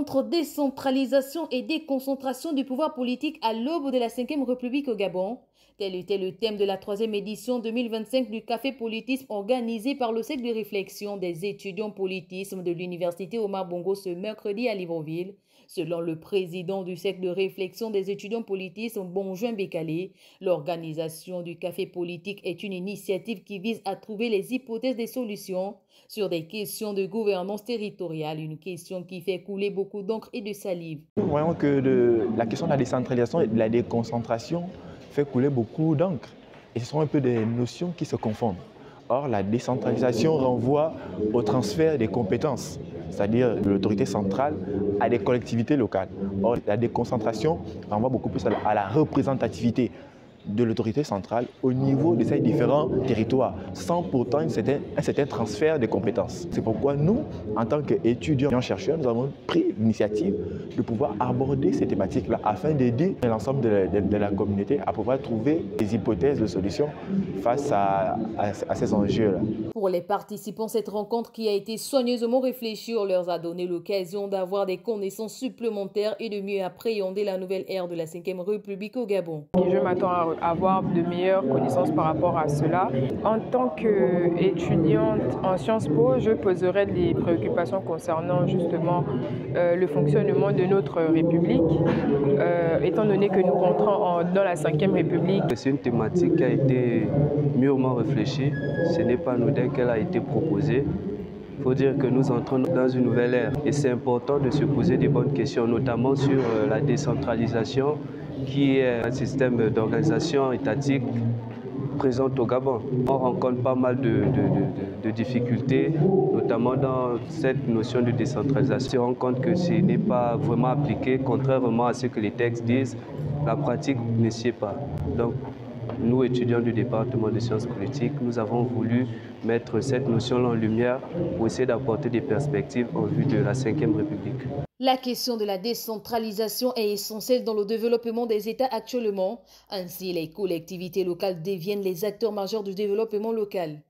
entre décentralisation et déconcentration du pouvoir politique à l'aube de la 5e République au Gabon. Tel était le thème de la 3e édition 2025 du Café Politisme organisé par le cercle de réflexion des étudiants politisme de l'Université Omar Bongo ce mercredi à Libreville. Selon le président du cercle de réflexion des étudiants politisme, Bonjoin Bécalé, l'organisation du Café Politique est une initiative qui vise à trouver les hypothèses des solutions sur des questions de gouvernance territoriale, une question qui fait couler beaucoup d'encre et de salive. Nous voyons que la question de la décentralisation et de la déconcentration fait couler beaucoup d'encre. Et ce sont un peu des notions qui se confondent. Or, la décentralisation renvoie au transfert des compétences, c'est-à-dire de l'autorité centrale à des collectivités locales. Or, la déconcentration renvoie beaucoup plus à la représentativité de l'autorité centrale au niveau de ces différents territoires, sans pourtant un certain transfert de compétences. C'est pourquoi nous, en tant qu'étudiants-chercheurs, nous avons pris l'initiative de pouvoir aborder ces thématiques-là afin d'aider l'ensemble de la communauté à pouvoir trouver des hypothèses de solutions face à ces enjeux-là. Pour les participants, cette rencontre qui a été soigneusement réfléchie leur a donné l'occasion d'avoir des connaissances supplémentaires et de mieux appréhender la nouvelle ère de la 5e République au Gabon. Je m'attends à avoir de meilleures connaissances par rapport à cela. En tant qu'étudiante en Sciences Po, je poserai des préoccupations concernant justement le fonctionnement de notre République, étant donné que nous rentrons dans la 5e République. C'est une thématique qui a été mûrement réfléchie. Ce n'est pas anodin qu'elle a été proposée. Il faut dire que nous entrons dans une nouvelle ère et c'est important de se poser des bonnes questions, notamment sur la décentralisation, qui est un système d'organisation étatique présent au Gabon. On rencontre pas mal de difficultés, notamment dans cette notion de décentralisation. On se rend compte que ce n'est pas vraiment appliqué, contrairement à ce que les textes disent, la pratique ne s'y est pas. Donc, nous, étudiants du département de sciences politiques, nous avons voulu mettre cette notion-là en lumière pour essayer d'apporter des perspectives en vue de la 5e République. La question de la décentralisation est essentielle dans le développement des États actuellement. Ainsi, les collectivités locales deviennent les acteurs majeurs du développement local.